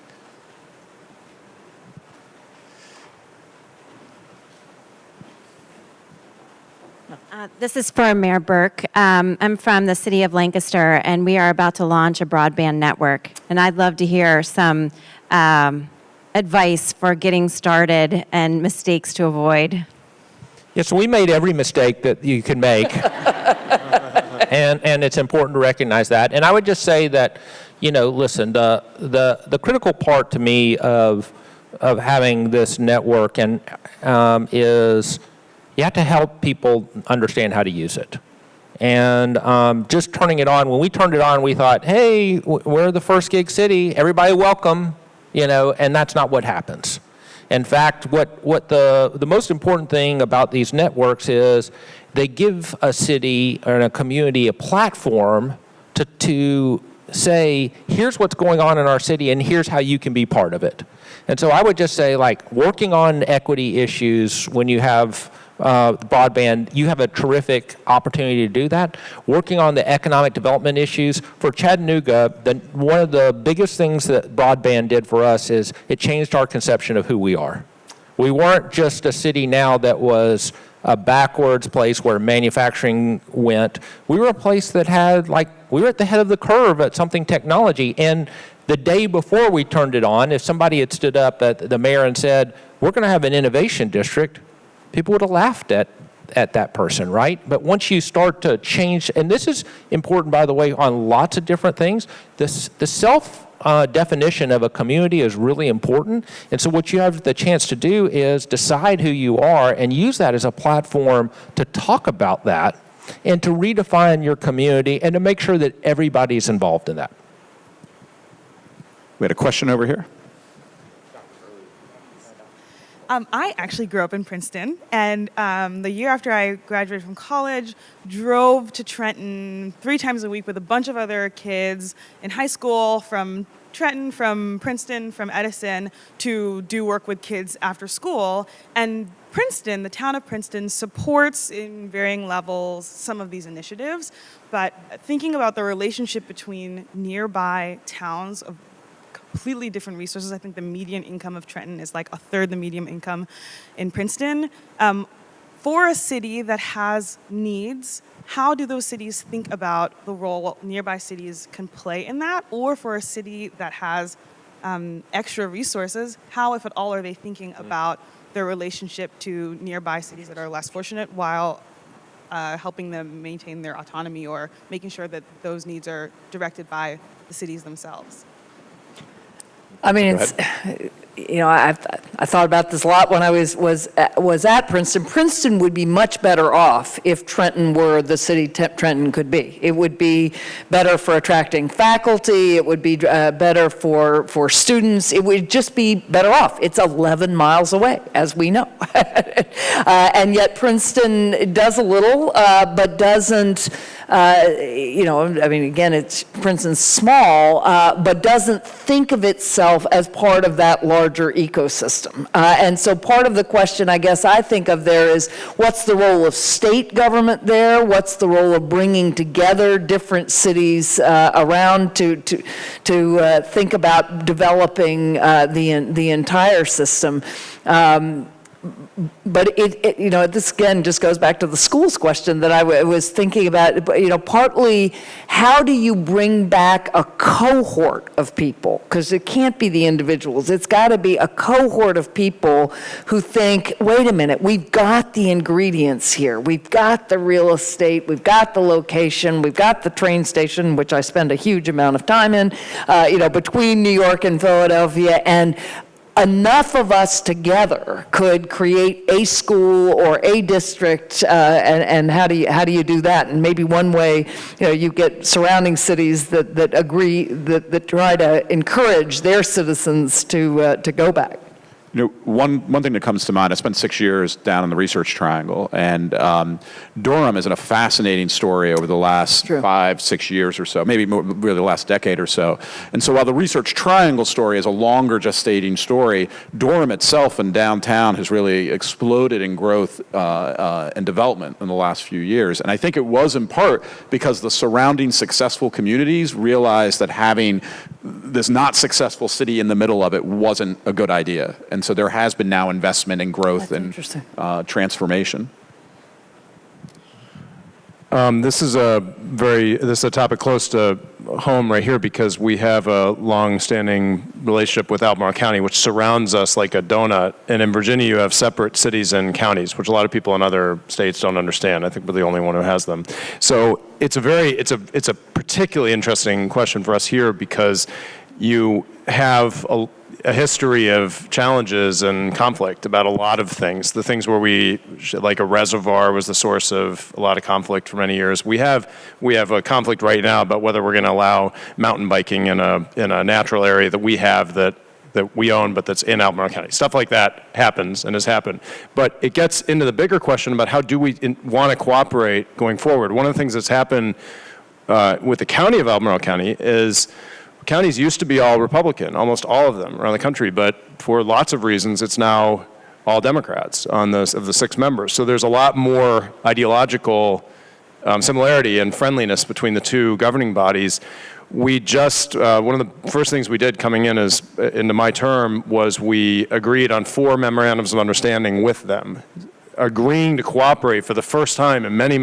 E: This is for Mayor Berke. I'm from the city of Lancaster, and we are about to launch a broadband network. And I'd love to hear some advice for getting started and mistakes to avoid.
C: Yes, we made every mistake that you can make, and it's important to recognize that. And I would just say that, listen, the critical part to me of having this network is you have to help people understand how to use it. And just turning it on, when we turned it on, we thought, hey, we're the first gig city, everybody welcome, and that's not what happens. In fact, what the most important thing about these networks is they give a city or a community a platform to say, here's what's going on in our city and here's how you can be part of it. And so I would just say, like, working on equity issues when you have broadband, you have a terrific opportunity to do that. Working on the economic development issues. For Chattanooga, one of the biggest things that broadband did for us is it changed our conception of who we are. We weren't just a city now that was a backwards place where manufacturing went. We were a place that had, we were at the head of the curve at something technology. And the day before we turned it on, if somebody had stood up at the mayor and said, we're going to have an innovation district, people would have laughed at that person, right? But once you start to change, and this is important, by the way, on lots of different things, the self-definition of a community is really important. And so what you have the chance to do is decide who you are and use that as a platform to talk about that and to redefine your community and to make sure that everybody's involved in that.
A: We had a question over here.
F: I actually grew up in Princeton, and the year after I graduated from college, drove to Trenton 3 times a week with a bunch of other kids in high school from Trenton, from Princeton, from Edison, to do work with kids after school. And Princeton, the town of Princeton, supports in varying levels some of these initiatives, but thinking about the relationship between nearby towns of completely different resources. I think the median income of Trenton is like a third the median income in Princeton. For a city that has needs, how do those cities think about the role nearby cities can play in that? Or for a city that has extra resources, how, if at all, are they thinking about their relationship to nearby cities that are less fortunate while helping them maintain their autonomy or making sure that those needs are directed by the cities themselves?
B: I mean, I thought about this a lot when I was at Princeton. Princeton would be much better off if Trenton were the city Trenton could be. It would be better for attracting faculty. It would be better for students. It would just be better off. It's 11 miles away, as we know. And yet Princeton does a little, but doesn't, again, Princeton's small, but doesn't think of itself as part of that larger larger ecosystem. And so part of the question I guess I think of there is, what's the role of state government there? What's the role of bringing together different cities around to think about developing the entire system? But this again just goes back to the schools question that I was thinking about. Partly, how do you bring back a cohort of people? Because it can't be the individuals. It's got to be a cohort of people who think, wait a minute, we've got the ingredients here. We've got the real estate. We've got the location. We've got the train station, which I spend a huge amount of time in, between New York and Philadelphia, and enough of us together could create a school or a district, and how do you do that? And maybe one way, you get surrounding cities that agree, that try to encourage their citizens to go back.
A: One thing that comes to mind, I spent 6 years down in the Research Triangle, and Durham is a fascinating story over the last 5-6 years or so, maybe more, really the last decade or so. And so while the Research Triangle story is a longer gestating story, Durham itself and downtown has really exploded in growth and development in the last few years. And I think it was in part because the surrounding successful communities realized that having this not successful city in the middle of it wasn't a good idea. And so there has been now investment in growth and transformation.
D: This is a topic close to home right here because we have a long-standing relationship with Albemarle County, which surrounds us like a donut. And in Virginia, you have separate cities and counties, which a lot of people in other states don't understand. I think we're the only one who has them. So it's a particularly interesting question for us here because you have a history of challenges and conflict about a lot of things. The things where like a reservoir was the source of a lot of conflict for many years. We have a conflict right now about whether we're going to allow mountain biking in a natural area that we have that we own, but that's in Albemarle County. Stuff like that happens and has happened. But it gets into the bigger question about how do we want to cooperate going forward. One of the things that's happened with the county of Albemarle County is counties used to be all Republican, almost all of them around the country, but for lots of reasons, it's now all Democrats of the 6 members. So there's a lot more ideological similarity and friendliness between the two governing bodies. We just, one of the first things we did coming into my term was we agreed on 4 memorandums of understanding with them, agreeing to cooperate for the first time in many,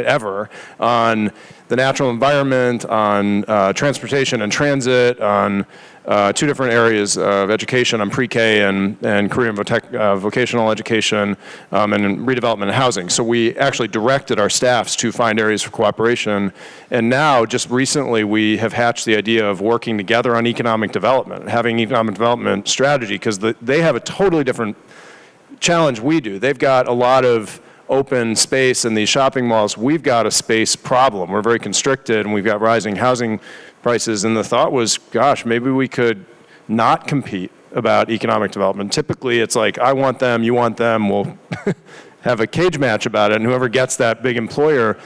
D: ever on the natural environment, on transportation and transit, on 2 different areas of education, on pre-K and career and vocational education, and in redevelopment and housing. So we actually directed our staffs to find areas for cooperation. And now, just recently, we have hatched the idea of working together on economic development, having economic development strategy, because they have a totally different challenge we do. They've got a lot of open space in these shopping malls. We've got a space problem. We're very constricted, and we've got rising housing prices. And the thought was, gosh, maybe we could not compete about economic development. Typically, it's like, I want them, you want them, we'll have a cage match about it, and whoever gets that big employer.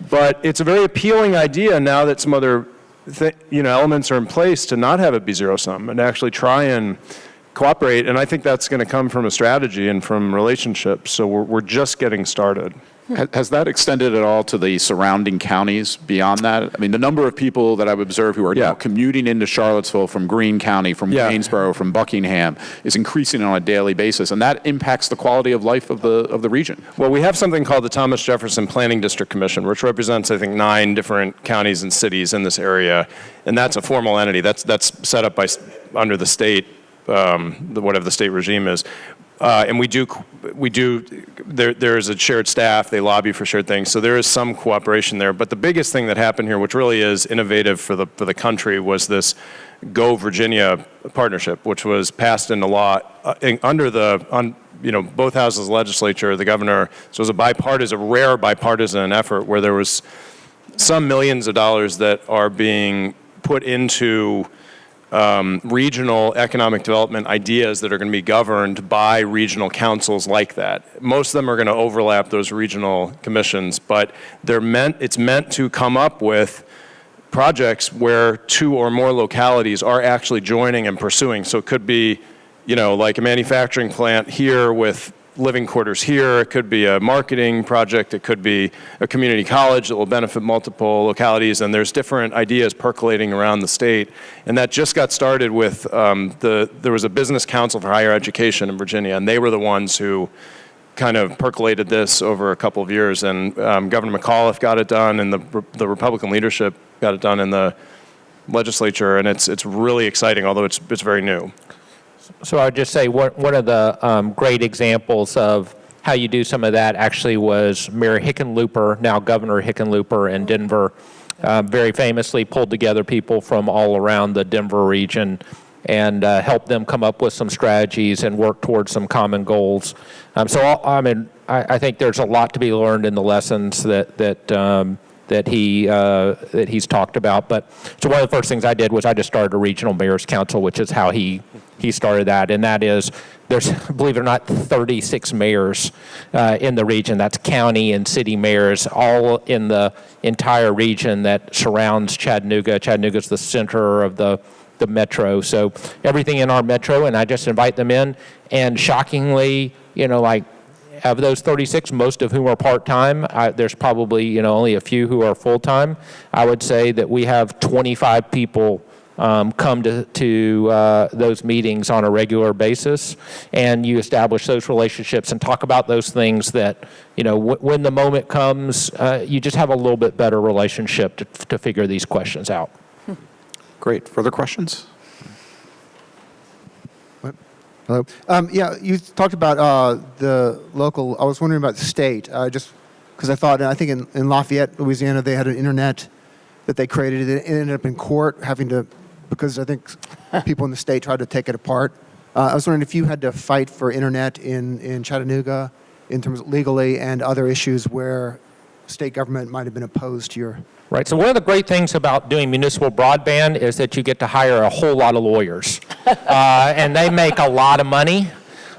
D: But it's a very appealing idea now that some other elements are in place to not have it be zero-sum and actually try and cooperate, and I think that's going to come from a strategy and from relationships, so we're just getting started.
A: Has that extended at all to the surrounding counties beyond that? I mean, the number of people that I've observed who are now commuting into Charlottesville from Greene County, from Waynesboro, from Buckingham is increasing on a daily basis, and that impacts the quality of life of the region.
D: Well, we have something called the Thomas Jefferson Planning District Commission, which represents, I think, 9 different counties and cities in this area, and that's a formal entity. That's set up under the state, whatever the state regime is. And there is a shared staff, they lobby for shared things, so there is some cooperation there. But the biggest thing that happened here, which really is innovative for the country, was this Go Virginia partnership, which was passed into law under both houses of the legislature, the governor. So it was a rare bipartisan effort where there was some millions of dollars that are being put into regional economic development ideas that are going to be governed by regional councils like that. Most of them are going to overlap those regional commissions, but it's meant to come up with projects where 2 or more localities are actually joining and pursuing. So it could be like a manufacturing plant here with living quarters here. It could be a marketing project. It could be a community college that will benefit multiple localities. And there's different ideas percolating around the state. And that just got started with there was a business council for higher education in Virginia, and they were the ones who kind of percolated this over a couple of years. And Governor McAuliffe got it done, and the Republican leadership got it done in the legislature. And it's really exciting, although it's very new.
C: So I would just say one of the great examples of how you do some of that actually was Mayor Hickenlooper, now Governor Hickenlooper in Denver, very famously pulled together people from all around the Denver region and helped them come up with some strategies and work towards some common goals. I think there's a lot to be learned in the lessons that he's talked about. But so one of the first things I did was I just started a regional mayor's council, which is how he started that. And that is, there's, believe it or not, 36 mayors in the region. That's county and city mayors, all in the entire region that surrounds Chattanooga. Chattanooga's the center of the metro. So everything in our metro, and I just invite them in. And shockingly, of those 36, most of whom are part-time, there's probably only a few who are full-time. I would say that we have 25 people come to those meetings on a regular basis, and you establish those relationships and talk about those things that, when the moment comes, you just have a little bit better relationship to figure these questions out.
A: Great. Further questions?
G: Hello. Yeah, you talked about the local. I was wondering about the state, just because I think in Lafayette, Louisiana, they had an internet that they created. It ended up in court, because I think people in the state tried to take it apart. I was wondering if you had to fight for internet in Chattanooga, in terms of legally and other issues where state government might have been opposed to your.
C: Right. So one of the great things about doing municipal broadband is that you get to hire a whole lot of lawyers, and they make a lot of money,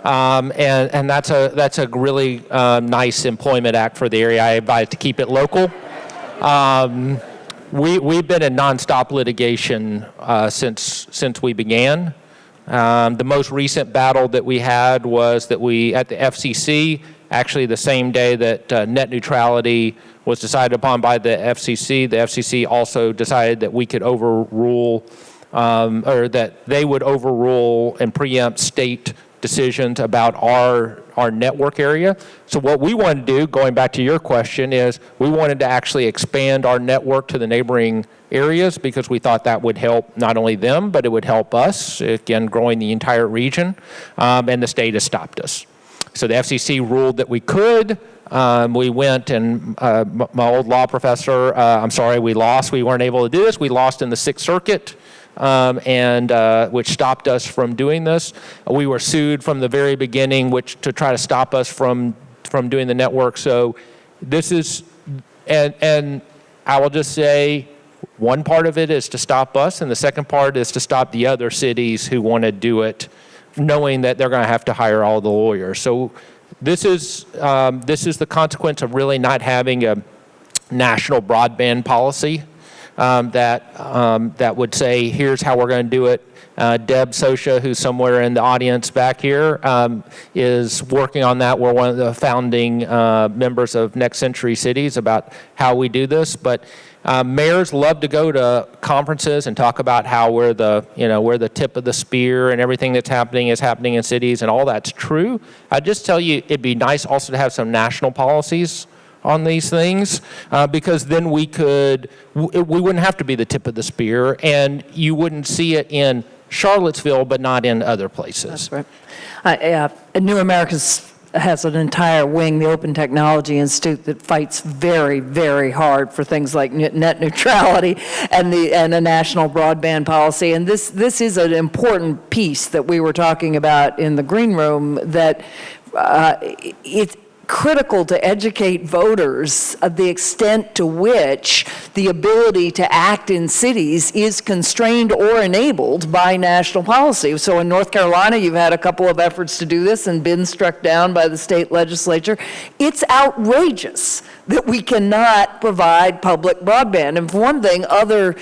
C: and that's a really nice employment act for the area. I advise to keep it local. We've been in nonstop litigation since we began. The most recent battle that we had was that we at the FCC, actually the same day that net neutrality was decided upon by the FCC also decided that we could overrule, or that they would overrule and preempt state decisions about our network area. So what we wanted to do, going back to your question, is we wanted to actually expand our network to the neighboring areas because we thought that would help not only them, but it would help us, again, growing the entire region, and the state has stopped us. So the FCC ruled that we could. We went and my old law professor, we lost. We weren't able to do this. We lost in the Sixth Circuit, which stopped us from doing this. We were sued from the very beginning, to try to stop us from doing the network. So this is, and I will just say, one part of it is to stop us, and the second part is to stop the other cities who want to do it, knowing that they're going to have to hire all the lawyers. So this is the consequence of really not having a national broadband policy that would say, here's how we're going to do it. Deb Sosha, who's somewhere in the audience back here, is working on that. We're one of the founding members of Next Century Cities about how we do this. But mayors love to go to conferences and talk about how we're the tip of the spear and everything that's happening is happening in cities, and all that's true. I just tell you, it'd be nice also to have some national policies on these things, because then we wouldn't have to be the tip of the spear, and you wouldn't see it in Charlottesville, but not in other places.
B: That's right. New Americans has an entire wing, the Open Technology Institute, that fights very, very hard for things like net neutrality and a national broadband policy. And this is an important piece that we were talking about in the green room, that critical to educate voters of the extent to which the ability to act in cities is constrained or enabled by national policy. So in North Carolina, you've had a couple of efforts to do this and been struck down by the state legislature. It's outrageous that we cannot provide public broadband. And for one thing, other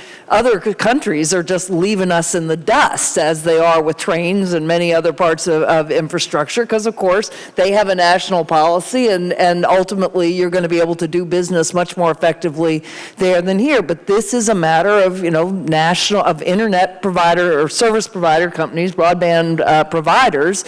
B: countries are just leaving us in the dust, as they are with trains and many other parts of infrastructure, because of course they have a national policy, and ultimately you're going to be able to do business much more effectively there than here. But this is a matter of, national, of internet provider or service provider companies, broadband providers,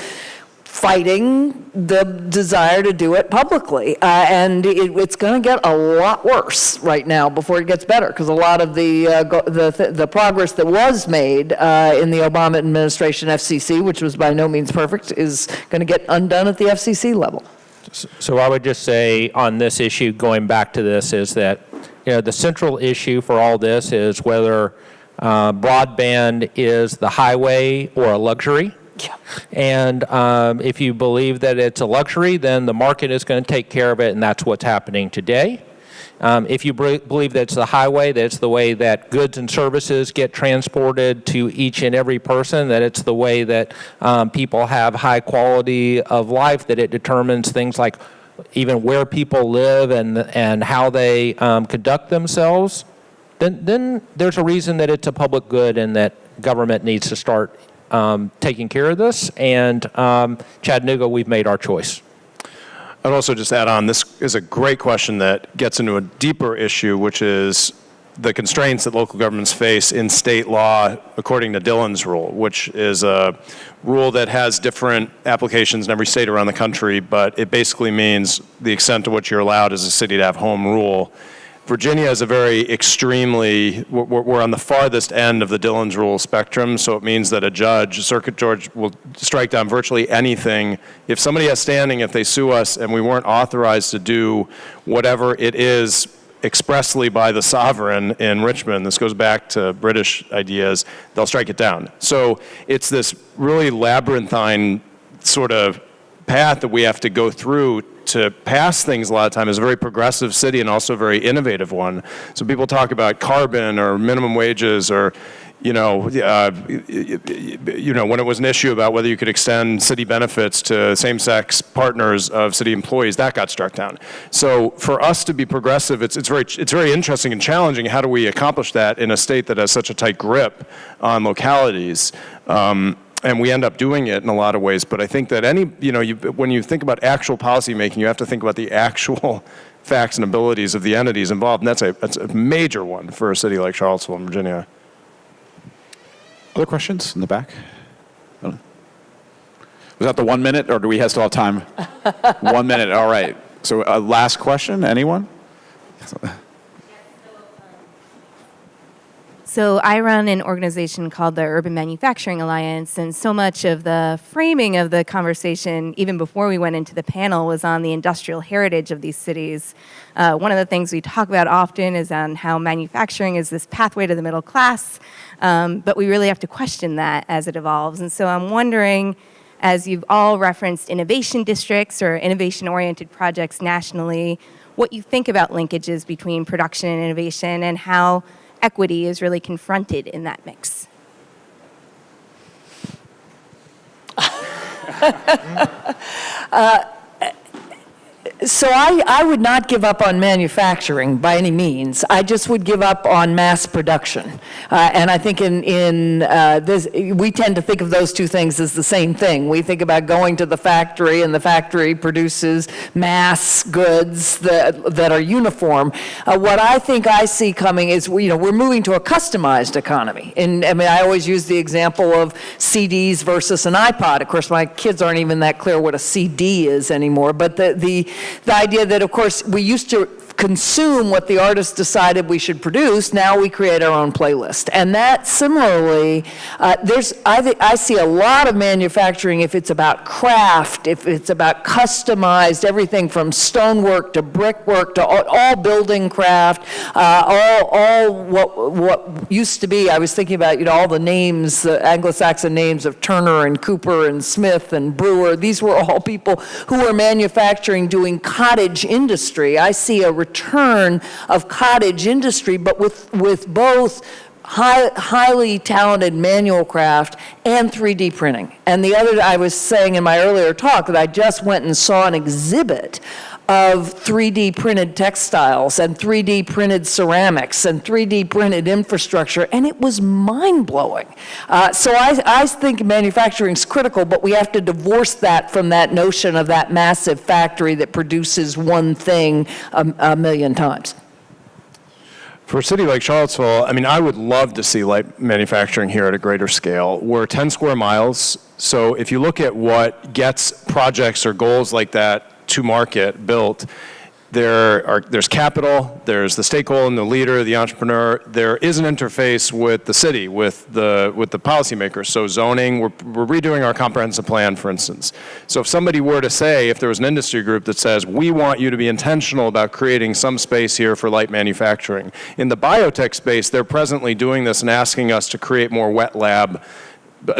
B: fighting the desire to do it publicly. And it's going to get a lot worse right now before it gets better, because a lot of the progress that was made in the Obama administration FCC, which was by no means perfect, is going to get undone at the FCC level.
C: So I would just say on this issue, going back to this, is that the central issue for all this is whether broadband is the highway or a luxury.
B: Yeah.
C: And if you believe that it's a luxury, then the market is going to take care of it, and that's what's happening today. If you believe that it's the highway, that it's the way that goods and services get transported to each and every person, that it's the way that people have high quality of life, that it determines things like even where people live and how they conduct themselves, then there's a reason that it's a public good and that government needs to start taking care of this. And Chattanooga, we've made our choice.
D: I'd also just add on, this is a great question that gets into a deeper issue, which is the constraints that local governments face in state law according to Dillons Rule, which is a rule that has different applications in every state around the country, but it basically means the extent to which you're allowed as a city to have home rule. Virginia is a very extremely, we're on the farthest end of the Dillons Rule spectrum, so it means that a circuit judge, will strike down virtually anything. If somebody has standing, if they sue us and we weren't authorized to do whatever it is expressly by the sovereign in Richmond, this goes back to British ideas, they'll strike it down. So it's this really labyrinthine sort of path that we have to go through to pass things a lot of time. Is a very progressive city and also a very innovative one. So people talk about carbon or minimum wages or, when it was an issue about whether you could extend city benefits to same-sex partners of city employees, that got struck down. So for us to be progressive, it's very interesting and challenging. How do we accomplish that in a state that has such a tight grip on localities? And we end up doing it in a lot of ways. But I think that when you think about actual policy making, you have to think about the actual facts and abilities of the entities involved. And that's a major one for a city like Charlottesville in Virginia.
A: Other questions in the back? Was that the 1 minute, or do we still have time? 1 minute, all right. So last question, anyone?
H: So I run an organization called the Urban Manufacturing Alliance, and so much of the framing of the conversation, even before we went into the panel, was on the industrial heritage of these cities. One of the things we talk about often is on how manufacturing is this pathway to the middle class, but we really have to question that as it evolves. And so I'm wondering, as you've all referenced innovation districts or innovation-oriented projects nationally, what you think about linkages between production and innovation and how equity is really confronted in that mix.
B: So I would not give up on manufacturing by any means. I just would give up on mass production. And I think in this, we tend to think of those two things as the same thing. We think about going to the factory, and the factory produces mass goods that are uniform. What I think I see coming is, we're moving to a customized economy. And I always use the example of CDs versus an iPod. Of course, my kids aren't even that clear what a CD is anymore, but the idea that, of course, we used to consume what the artist decided we should produce. Now we create our own playlist. And that similarly, I see a lot of manufacturing if it's about craft, if it's about customized, everything from stonework to brickwork to all building craft, all what used to be, I was thinking about, all the names, the Anglo-Saxon names of Turner and Cooper and Smith and Brewer. These were all people who were manufacturing, doing cottage industry. I see a return of cottage industry, but with both highly talented manual craft and 3D printing. And the other, I was saying in my earlier talk that I just went and saw an exhibit of 3D printed textiles and 3D printed ceramics and 3D printed infrastructure, and it was mind-blowing. So I think manufacturing is critical, but we have to divorce that from that notion of that massive factory that produces one thing a million times.
D: For a city like Charlottesville, I would love to see light manufacturing here at a greater scale. We're 10 square miles, so if you look at what gets projects or goals like that to market built, there's capital, there's the stakeholder and the leader, the entrepreneur. There is an interface with the city, with the policymakers. So zoning, we're redoing our comprehensive plan, for instance. So if somebody were to say, if there was an industry group that says, we want you to be intentional about creating some space here for light manufacturing. In the biotech space, they're presently doing this and asking us to create more wet lab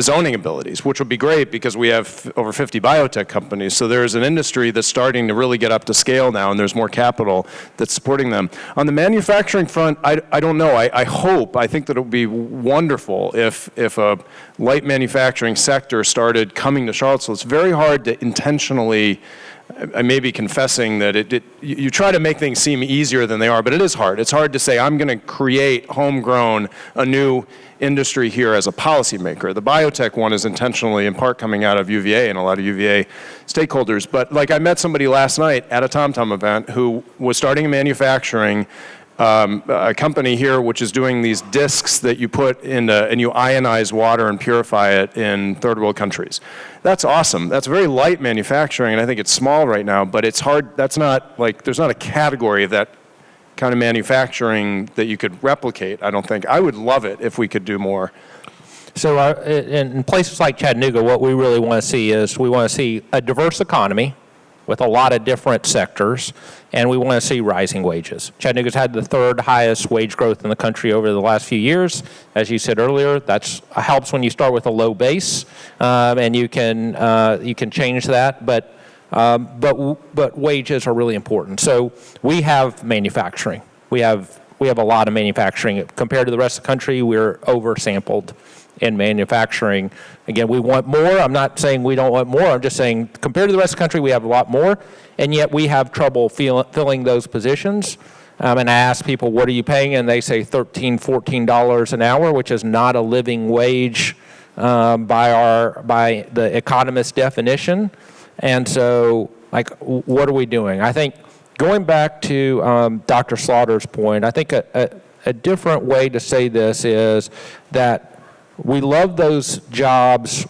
D: zoning abilities, which would be great because we have over 50 biotech companies. So there's an industry that's starting to really get up to scale now, and there's more capital that's supporting them. On the manufacturing front, I don't know. I think that it would be wonderful if a light manufacturing sector started coming to Charlottesville. It's very hard to intentionally, I may be confessing that you try to make things seem easier than they are, but it is hard. It's hard to say, I'm going to create homegrown, a new industry here as a policymaker. The biotech one is intentionally, in part, coming out of UVA and a lot of UVA stakeholders. But I met somebody last night at a TomTom event who was starting manufacturing a company here which is doing these discs that you put in and you ionize water and purify it in third world countries. That's awesome. That's very light manufacturing, and I think it's small right now, but it's hard. That's not there's not a category of that kind of manufacturing that you could replicate, I don't think. I would love it if we could do more.
C: So in places like Chattanooga, what we really want to see is we want to see a diverse economy with a lot of different sectors, and we want to see rising wages. Chattanooga's had the third highest wage growth in the country over the last few years. As you said earlier, that helps when you start with a low base, and you can change that. But wages are really important. So we have manufacturing. We have a lot of manufacturing. Compared to the rest of the country, we're oversampled in manufacturing. Again, we want more. I'm not saying we don't want more. I'm just saying compared to the rest of the country, we have a lot more, and yet we have trouble filling those positions. And I ask people, what are you paying? And they say $13, $14 an hour, which is not a living wage by the economist definition. And so, what are we doing? I think going back to Dr. Slaughter's point, I think a different way to say this is that we love those jobs,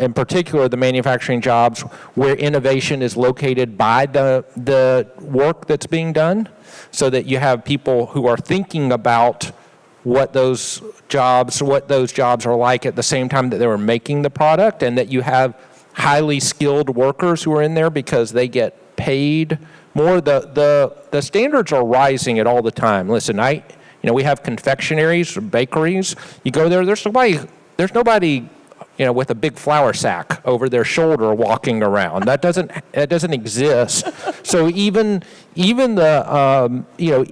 C: in particular the manufacturing jobs, where innovation is located by the work that's being done, so that you have people who are thinking about what those jobs are like at the same time that they were making the product, and that you have highly skilled workers who are in there because they get paid more. The standards are rising at all the time. Listen, we have confectionaries, bakeries. You go there, there's nobody with a big flour sack over their shoulder walking around. That doesn't exist. So even the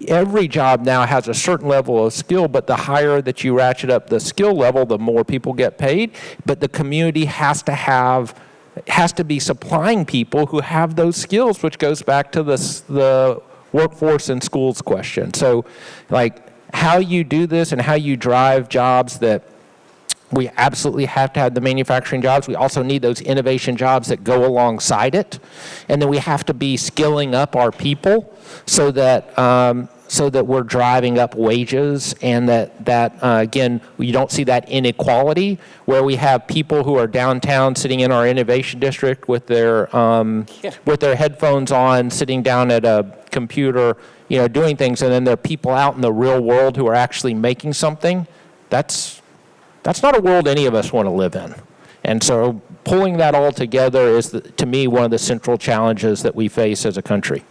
C: every job now has a certain level of skill, but the higher that you ratchet up the skill level, the more people get paid. But the community has to be supplying people who have those skills, which goes back to the workforce and schools question. So, how you do this and how you drive jobs that we absolutely have to have the manufacturing jobs. We also need those innovation jobs that go alongside it. And then we have to be skilling up our people so that we're driving up wages, and that again, you don't see that inequality where we have people who are downtown sitting in our innovation district with their headphones on, sitting down at a computer, doing things, and then there are people out in the real world who are actually making something. That's not a world any of us want to live in. And so pulling that all together is, to me, one of the central challenges that we face as a country.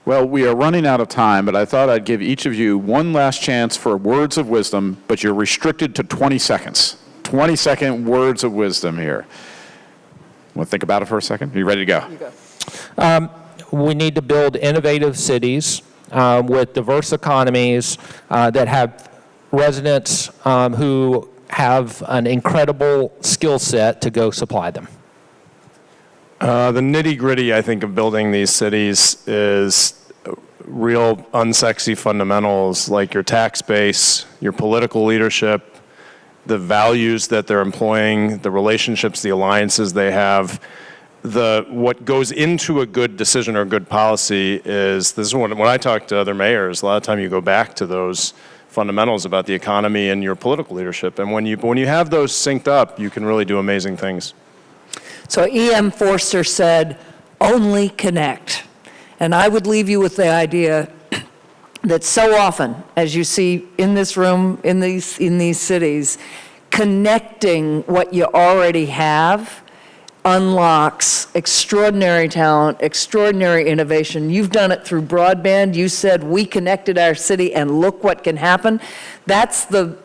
A: Well, we are running out of time, but I thought I'd give each of you one last chance for words of wisdom, but you're restricted to 20 seconds. 20-second words of wisdom here. Want to think about it for a second? Are you ready to go?
B: You go.
C: We need to build innovative cities with diverse economies that have residents who have an incredible skill set to go supply them.
D: The nitty-gritty, I think, of building these cities is real unsexy fundamentals like your tax base, your political leadership, the values that they're employing, the relationships, the alliances they have. What goes into a good decision or a good policy is, this is when I talk to other mayors, a lot of time you go back to those fundamentals about the economy and your political leadership. And when you have those synced up, you can really do amazing things.
B: So E.M. Forster said, only connect. And I would leave you with the idea that so often, as you see in this room, in these cities, connecting what you already have unlocks extraordinary talent, extraordinary innovation. You've done it through broadband. You said we connected our city and look what can happen. That's the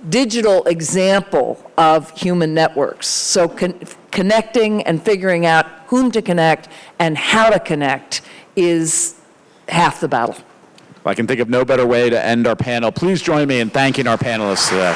B: digital example of human networks. So connecting and figuring out whom to connect and how to connect is half the battle.
A: I can think of no better way to end our panel. Please join me in thanking our panelists today.